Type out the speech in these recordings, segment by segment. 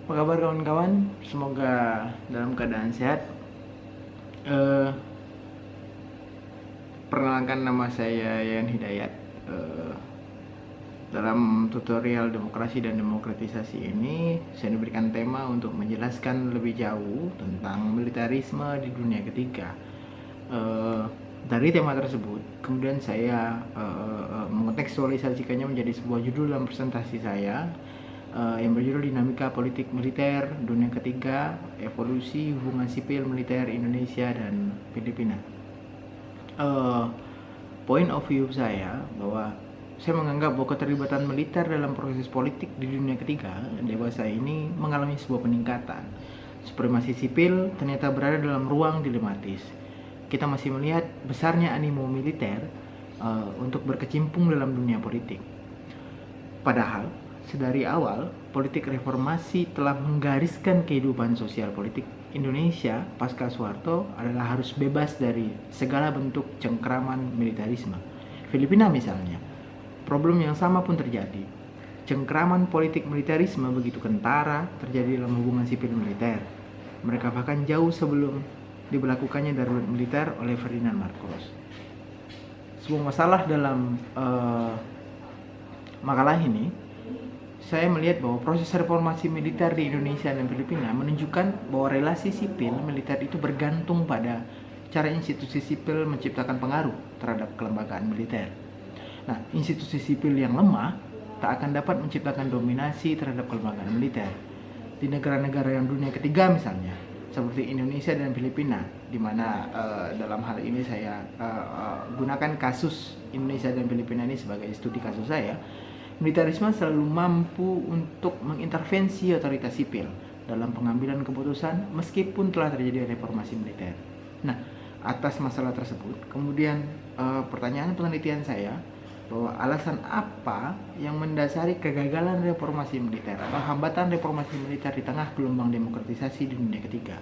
Apa kabar kawan-kawan? Semoga dalam keadaan sehat. Eh, Perkenalkan, nama saya Yayan Hidayat. Dalam tutorial demokrasi dan demokratisasi ini, saya diberikan tema untuk menjelaskan lebih jauh tentang militarisme di dunia ketiga. Dari tema tersebut, kemudian saya mengontekstualisasikannya menjadi sebuah judul dalam presentasi saya, yang berjudul Dinamika Politik Militer Dunia Ketiga, Evolusi Hubungan Sipil Militer Indonesia dan Filipina. Point of view saya bahwa saya menganggap bahwa keterlibatan militer dalam proses politik di dunia ketiga dewasa ini mengalami sebuah peningkatan. Supremasi sipil ternyata berada dalam ruang dilematis. Kita masih melihat besarnya animo militer untuk berkecimpung dalam dunia politik. Padahal sedari awal, politik reformasi telah menggariskan kehidupan sosial politik Indonesia pasca Soeharto adalah harus bebas dari segala bentuk cengkraman militarisme. Filipina misalnya, problem yang sama pun terjadi. Cengkraman politik militarisme begitu kentara terjadi dalam hubungan sipil militer. Mereka bahkan jauh sebelum diberlakukannya darurat militer oleh Ferdinand Marcos. Sebuah masalah dalam makalah ini, saya melihat bahwa proses reformasi militer di Indonesia dan Filipina menunjukkan bahwa relasi sipil militer itu bergantung pada cara institusi sipil menciptakan pengaruh terhadap kelembagaan militer. Nah, institusi sipil yang lemah tak akan dapat menciptakan dominasi terhadap kelembagaan militer. Di negara-negara yang dunia ketiga misalnya, seperti Indonesia dan Filipina, di mana dalam hal ini saya gunakan kasus Indonesia dan Filipina ini sebagai studi kasus saya, militerisme selalu mampu untuk mengintervensi otoritas sipil dalam pengambilan keputusan meskipun telah terjadi reformasi militer. Nah, atas masalah tersebut, kemudian pertanyaan penelitian saya bahwa alasan apa yang mendasari kegagalan reformasi militer atau hambatan reformasi militer di tengah gelombang demokratisasi di dunia ketiga.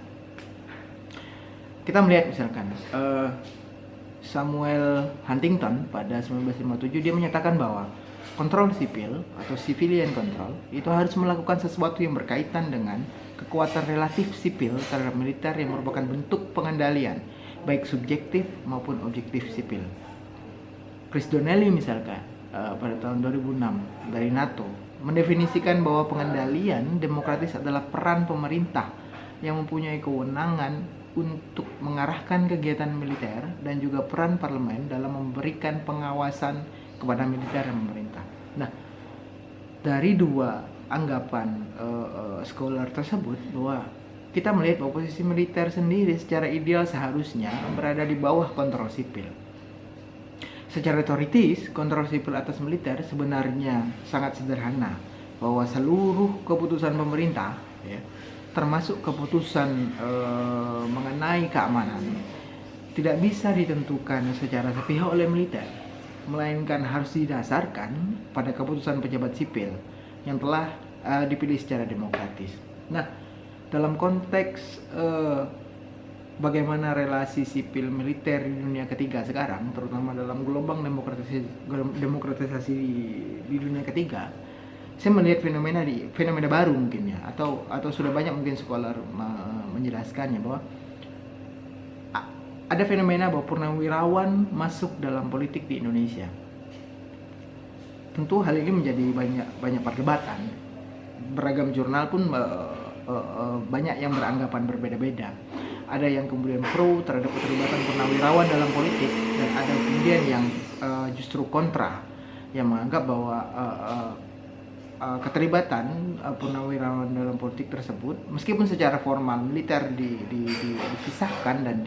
Kita melihat misalkan Samuel Huntington pada 1957 dia menyatakan bahwa kontrol sipil atau civilian control itu harus melakukan sesuatu yang berkaitan dengan kekuatan relatif sipil terhadap militer yang merupakan bentuk pengendalian baik subjektif maupun objektif sipil. Chris Donnelly misalkan pada tahun 2006 dari NATO mendefinisikan bahwa pengendalian demokratis adalah peran pemerintah yang mempunyai kewenangan untuk mengarahkan kegiatan militer dan juga peran parlemen dalam memberikan pengawasan kepada militer dan pemerintah. Nah, dari dua anggapan scholar tersebut bahwa kita melihat bahwa posisi militer sendiri secara ideal seharusnya berada di bawah kontrol sipil. Secara teoritis, kontrol sipil atas militer sebenarnya sangat sederhana, bahwa seluruh keputusan pemerintah, ya, termasuk keputusan mengenai keamanan, tidak bisa ditentukan secara sepihak oleh militer, melainkan harus didasarkan pada keputusan pejabat sipil yang telah dipilih secara demokratis. Nah, dalam konteks bagaimana relasi sipil militer di dunia ketiga sekarang, terutama dalam gelombang demokratisasi di dunia ketiga, saya melihat fenomena baru mungkin ya, atau sudah banyak mungkin scholar menjelaskannya bahwa ada fenomena bahwa purnawirawan masuk dalam politik di Indonesia. Tentu hal ini menjadi banyak perdebatan. Beragam jurnal pun banyak yang beranggapan berbeda-beda. Ada yang kemudian pro terhadap keterlibatan purnawirawan dalam politik, dan ada kemudian yang justru kontra, yang menganggap bahwa keterlibatan purnawirawan dalam politik tersebut, meskipun secara formal militer dipisahkan dan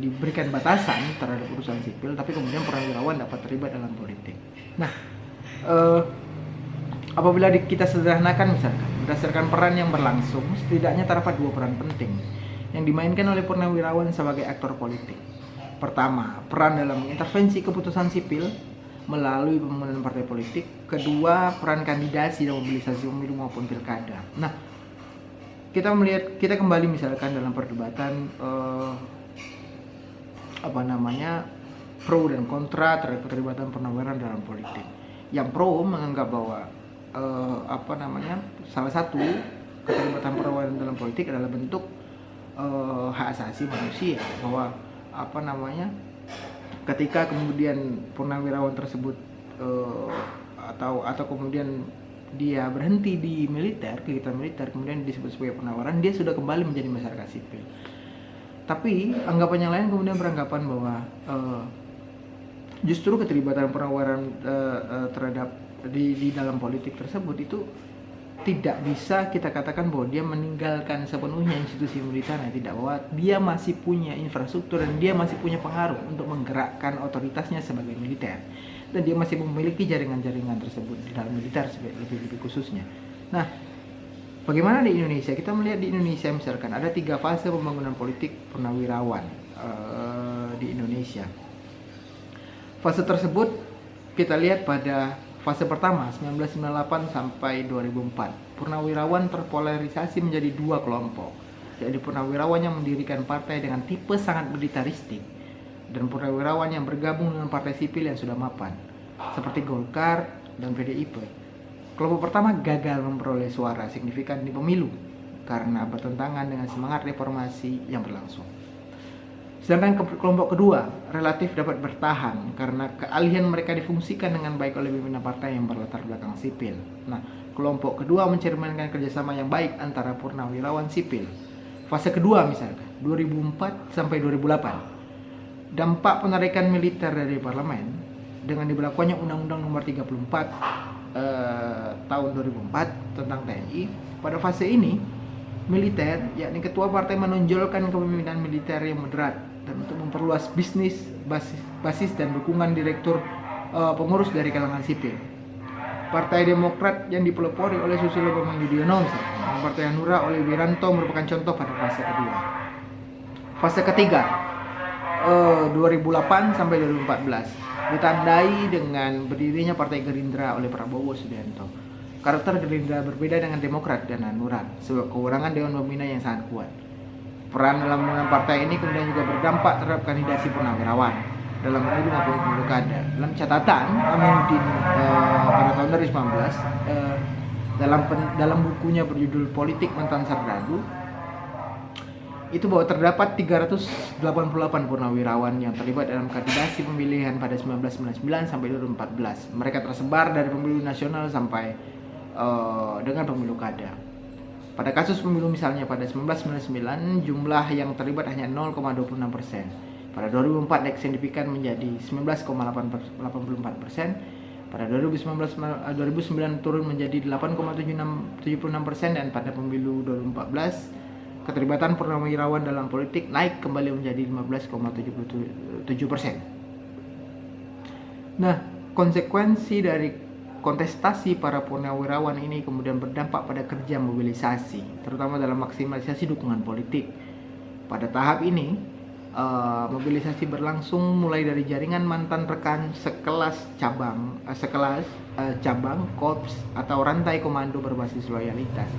diberikan batasan terhadap urusan sipil, tapi kemudian purnawirawan dapat terlibat dalam politik. Nah, apabila kita sederhanakan misalkan berdasarkan peran yang berlangsung, setidaknya terdapat dua peran penting yang dimainkan oleh purnawirawan sebagai aktor politik. Pertama, peran dalam mengintervensi keputusan sipil melalui pembangunan partai politik. Kedua, peran kandidasi dan mobilisasi pemilu maupun pilkada. Nah, kita kembali misalkan dalam perdebatan pro dan kontra terhadap keterlibatan purnawirawan dalam politik. Yang pro menganggap bahwa salah satu keterlibatan perempuan dalam politik adalah bentuk hak asasi manusia, bahwa ketika kemudian purnawirawan tersebut atau kemudian dia berhenti di militer, kegiatan militer, kemudian disebut sebagai purnawiran, dia sudah kembali menjadi masyarakat sipil. Tapi anggapan yang lain kemudian beranggapan bahwa justru keterlibatan purnawiran terhadap di dalam politik tersebut itu tidak bisa kita katakan bahwa dia meninggalkan sepenuhnya institusi militernya, tidak, bahwa dia masih punya infrastruktur dan dia masih punya pengaruh untuk menggerakkan otoritasnya sebagai militer, dan dia masih memiliki jaringan-jaringan tersebut di dalam militer lebih khususnya. Nah, bagaimana di Indonesia? Kita melihat di Indonesia misalkan ada 3 fase pembangunan politik purnawirawan di Indonesia. Fase tersebut kita lihat pada fase pertama 1998 sampai 2004. Purnawirawan terpolarisasi menjadi 2 kelompok. Jadi purnawirawan yang mendirikan partai dengan tipe sangat militaristik dan purnawirawan yang bergabung dengan partai sipil yang sudah mapan, seperti Golkar dan PDIP. Kelompok pertama gagal memperoleh suara signifikan di pemilu karena bertentangan dengan semangat reformasi yang berlangsung. Sedangkan kelompok kedua relatif dapat bertahan karena keahlian mereka difungsikan dengan baik oleh pimpinan partai yang berlatar belakang sipil. Nah, kelompok kedua mencerminkan kerjasama yang baik antara purnawirawan sipil. Fase kedua misalkan 2004 sampai 2008. Dampak penarikan militer dari parlemen dengan diberlakukannya Undang-Undang Nomor 34 tahun 2004 tentang TNI. Pada fase ini, militer, yakni ketua partai, menonjolkan kepemimpinan militer yang moderat dan untuk memperluas bisnis, basis dan dukungan direktur pengurus dari kalangan sipil. Partai Demokrat yang dipelopori oleh Susilo Bambang Yudhoyono, dan Partai Hanura oleh Wiranto merupakan contoh pada fase kedua. Fase ketiga 2008 sampai 2014 ditandai dengan berdirinya Partai Gerindra oleh Prabowo Subianto. Karakter Gerindra berbeda dengan Demokrat dan Hanura, sebab kekurangan Dewan Pembina yang sangat kuat. Peran dalam pembangunan partai ini kemudian juga berdampak terhadap kandidasi purnawirawan dalam pemilu maupun pemilu kada. Dalam catatan Aminuddin pada tahun 2019 dalam bukunya berjudul Politik Mantan Serdadu, itu bahwa terdapat 388 purnawirawan yang terlibat dalam kandidasi pemilihan pada 1999 sampai 2014. Mereka tersebar dari pemilu nasional sampai dengan pemilu kada. Pada kasus pemilu misalnya pada 1999 jumlah yang terlibat hanya 0,26%. Pada 2004 naik signifikan menjadi 19,84%. Pada 2009 turun menjadi 8,76%, dan pada pemilu 2014 keterlibatan purnawirawan dalam politik naik kembali menjadi 15,77%. Nah, konsekuensi dari kontestasi para purnawirawan ini kemudian berdampak pada kerja mobilisasi, terutama dalam maksimalisasi dukungan politik. Pada tahap ini, mobilisasi berlangsung mulai dari jaringan mantan rekan sekelas cabang, korps atau rantai komando berbasis loyalitas.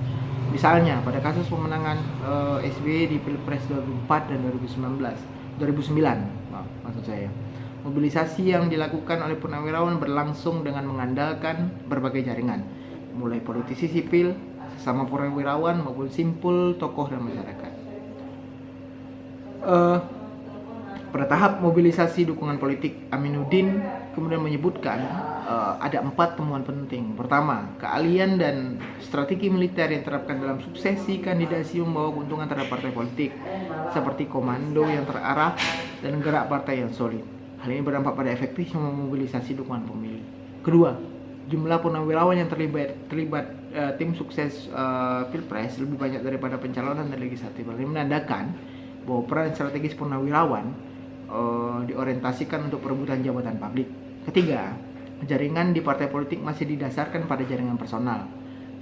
Misalnya pada kasus pemenangan SBY di Pilpres 2004 dan 2009, maksud saya. Mobilisasi yang dilakukan oleh purnawirawan berlangsung dengan mengandalkan berbagai jaringan, mulai politisi sipil, sesama purnawirawan maupun simpul, tokoh dan masyarakat. Pada tahap mobilisasi dukungan politik, Aminuddin kemudian menyebutkan ada 4 temuan penting. Pertama, keahlian dan strategi militer yang diterapkan dalam suksesi kandidasi membawa keuntungan terhadap partai politik, seperti komando yang terarah dan gerak partai yang solid. Hal ini berdampak pada efektifnya memobilisasi dukungan pemilih. Kedua, jumlah purnawirawan yang terlibat tim sukses Pilpres lebih banyak daripada pencalonan dan legislatif. Ini menandakan bahwa peran strategis purnawirawan diorientasikan untuk perebutan jabatan publik. Ketiga, jaringan di partai politik masih didasarkan pada jaringan personal,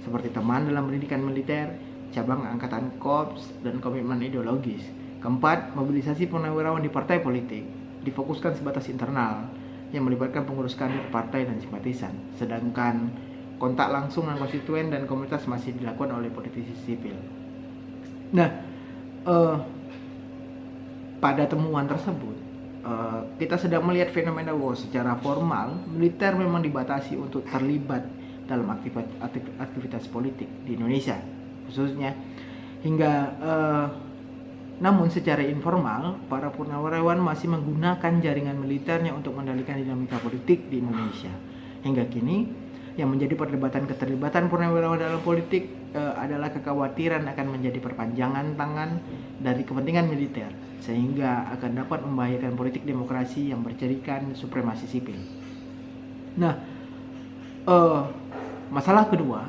seperti teman dalam pendidikan militer, cabang angkatan korps, dan komitmen ideologis. Keempat, mobilisasi purnawirawan di partai politik difokuskan sebatas internal yang melibatkan pengurus kader partai dan simpatisan, sedangkan kontak langsung dengan konstituen dan komunitas masih dilakukan oleh politisi sipil. Nah, pada temuan tersebut kita sedang melihat fenomena bahwa secara formal militer memang dibatasi untuk terlibat dalam aktivitas politik di Indonesia khususnya. Namun secara informal, para purnawirawan masih menggunakan jaringan militernya untuk mengendalikan dinamika politik di Indonesia. Hingga kini, yang menjadi keterlibatan purnawirawan dalam politik adalah kekhawatiran akan menjadi perpanjangan tangan dari kepentingan militer, sehingga akan dapat membahayakan politik demokrasi yang berjadikan supremasi sipil. Nah, masalah kedua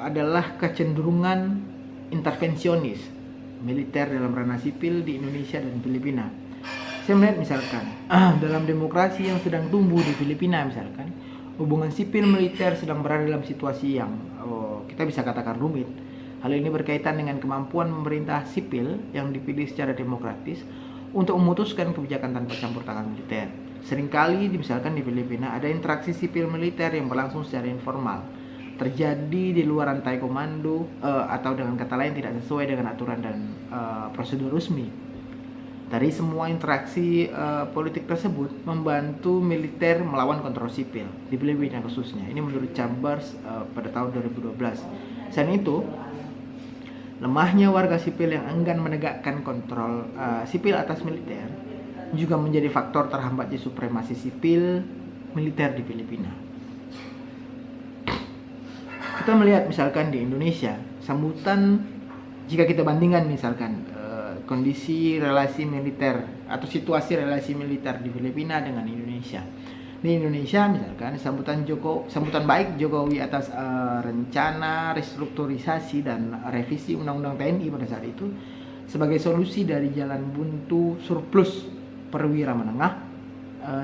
adalah kecenderungan intervensionis militer dalam ranah sipil di Indonesia dan Filipina. Saya melihat misalkan dalam demokrasi yang sedang tumbuh di Filipina misalkan, hubungan sipil militer sedang berada dalam situasi yang kita bisa katakan rumit. Hal ini berkaitan dengan kemampuan pemerintah sipil yang dipilih secara demokratis untuk memutuskan kebijakan tanpa campur tangan militer. Seringkali misalkan di Filipina ada interaksi sipil militer yang berlangsung secara informal, terjadi di luar rantai komando atau dengan kata lain tidak sesuai dengan aturan dan prosedur resmi. Dari semua interaksi politik tersebut membantu militer melawan kontrol sipil di Filipina khususnya. Ini menurut Chambers pada tahun 2012. Selain itu, lemahnya warga sipil yang enggan menegakkan kontrol sipil atas militer juga menjadi faktor terhambatnya supremasi sipil militer di Filipina. Kita melihat misalkan di Indonesia, sambutan jika kita bandingkan misalkan kondisi relasi militer atau situasi relasi militer di Filipina dengan Indonesia. Di Indonesia misalkan sambutan baik Jokowi atas rencana restrukturisasi dan revisi Undang-Undang TNI pada saat itu sebagai solusi dari jalan buntu surplus perwira menengah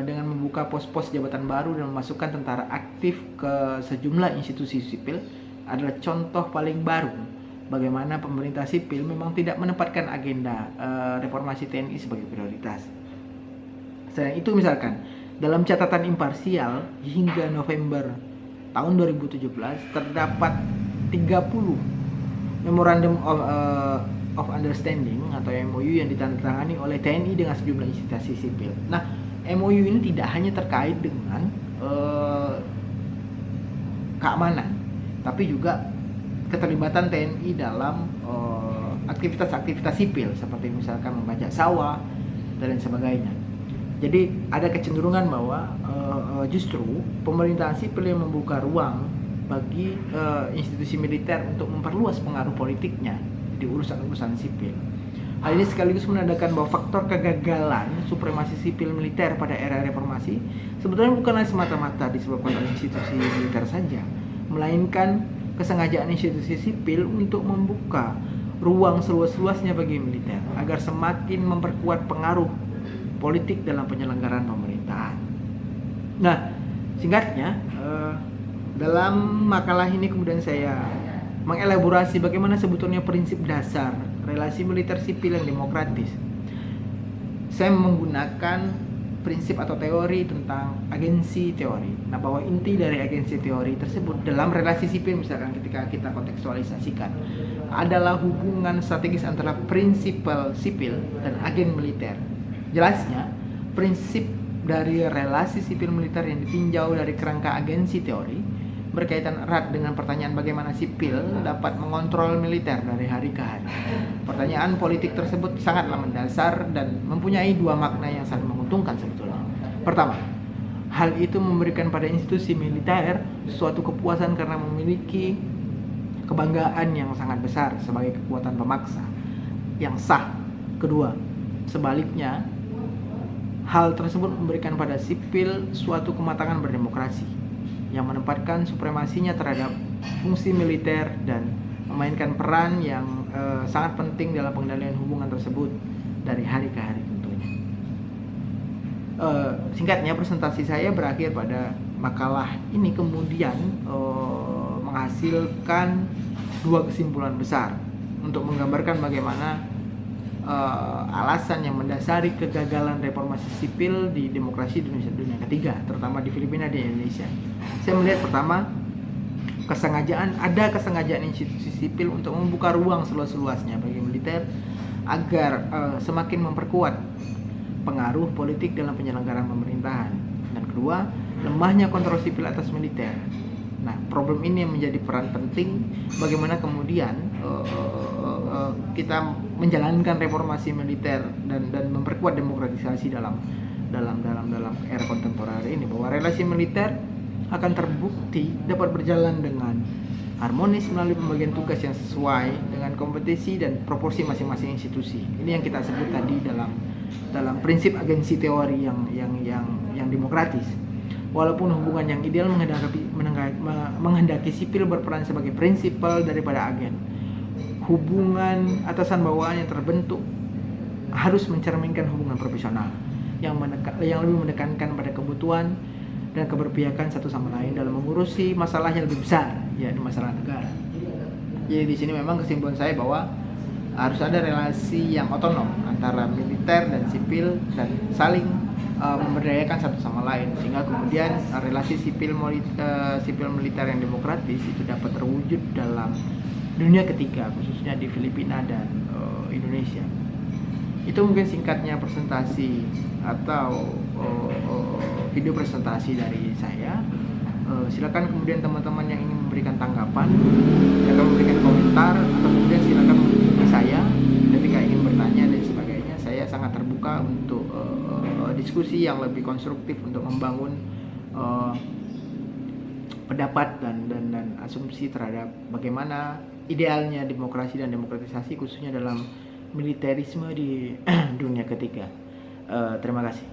dengan membuka pos-pos jabatan baru dan memasukkan tentara aktif ke sejumlah institusi sipil adalah contoh paling baru bagaimana pemerintah sipil memang tidak menempatkan agenda reformasi TNI sebagai prioritas. Selain itu misalkan dalam catatan imparsial hingga November tahun 2017 terdapat 30 Memorandum of Understanding atau MOU yang ditandatangani oleh TNI dengan sejumlah institusi sipil. Nah, MOU ini tidak hanya terkait dengan keamanan, tapi juga keterlibatan TNI dalam aktivitas-aktivitas sipil seperti misalkan membajak sawah dan lain sebagainya. Jadi ada kecenderungan bahwa justru pemerintahan sipil yang membuka ruang bagi institusi militer untuk memperluas pengaruh politiknya di urusan-urusan sipil. Hal ini sekaligus menandakan bahwa faktor kegagalan supremasi sipil militer pada era reformasi sebetulnya bukanlah semata-mata disebabkan oleh institusi militer saja, melainkan kesengajaan institusi sipil untuk membuka ruang seluas-luasnya bagi militer agar semakin memperkuat pengaruh politik dalam penyelenggaraan pemerintahan. Nah, singkatnya dalam makalah ini kemudian saya mengelaborasi bagaimana sebetulnya prinsip dasar relasi militer sipil yang demokratis. Saya menggunakan prinsip atau teori tentang agensi teori. Nah, bahwa inti dari agensi teori tersebut dalam relasi sipil misalkan ketika kita kontekstualisasikan adalah hubungan strategis antara prinsipal sipil dan agen militer. Jelasnya, prinsip dari relasi sipil militer yang ditinjau dari kerangka agensi teori berkaitan erat dengan pertanyaan bagaimana sipil dapat mengontrol militer dari hari ke hari. Pertanyaan politik tersebut sangatlah mendasar dan mempunyai dua makna yang saling menguntungkan sebetulnya. Pertama, hal itu memberikan pada institusi militer suatu kepuasan karena memiliki kebanggaan yang sangat besar sebagai kekuatan pemaksa yang sah. Kedua, sebaliknya, hal tersebut memberikan pada sipil suatu kematangan berdemokrasi yang menempatkan supremasinya terhadap fungsi militer dan memainkan peran yang sangat penting dalam pengendalian hubungan tersebut dari hari ke hari tentunya. Singkatnya, presentasi saya berakhir pada makalah ini kemudian menghasilkan dua kesimpulan besar untuk menggambarkan bagaimana alasan yang mendasari kegagalan reformasi sipil di demokrasi dunia ketiga, terutama di Filipina dan Indonesia. Saya melihat pertama, ada kesengajaan institusi sipil untuk membuka ruang seluas-luasnya bagi militer agar semakin memperkuat pengaruh politik dalam penyelenggaraan pemerintahan. Dan kedua, lemahnya kontrol sipil atas militer. Nah, problem ini yang menjadi peran penting bagaimana kemudian kita menjalankan reformasi militer dan memperkuat demokratisasi dalam era kontemporer ini, bahwa relasi militer akan terbukti dapat berjalan dengan harmonis melalui pembagian tugas yang sesuai dengan kompetisi dan proporsi masing-masing institusi. Ini yang kita sebut tadi dalam prinsip agensi teori yang demokratis. Walaupun hubungan yang ideal menghendaki sipil berperan sebagai prinsipal daripada agen, hubungan atasan bawahan yang terbentuk harus mencerminkan hubungan profesional yang lebih menekankan pada kebutuhan dan keberpihakan satu sama lain dalam mengurusi masalah yang lebih besar, yakni masalah negara. Jadi di sini memang kesimpulan saya bahwa harus ada relasi yang otonom antara militer dan sipil dan saling memberdayakan satu sama lain, sehingga kemudian relasi sipil militer yang demokratis itu dapat terwujud dalam dunia ketiga, khususnya di Filipina dan Indonesia. Itu mungkin singkatnya presentasi atau video presentasi dari saya. Silakan kemudian teman-teman yang ingin memberikan tanggapan, silakan memberikan komentar, atau kemudian silakan menghubungi saya ketika ingin bertanya dan sebagainya. Saya sangat terbuka untuk diskusi yang lebih konstruktif untuk membangun pendapat dan asumsi terhadap bagaimana idealnya demokrasi dan demokratisasi, khususnya dalam militerisme di dunia ketiga. Terima kasih.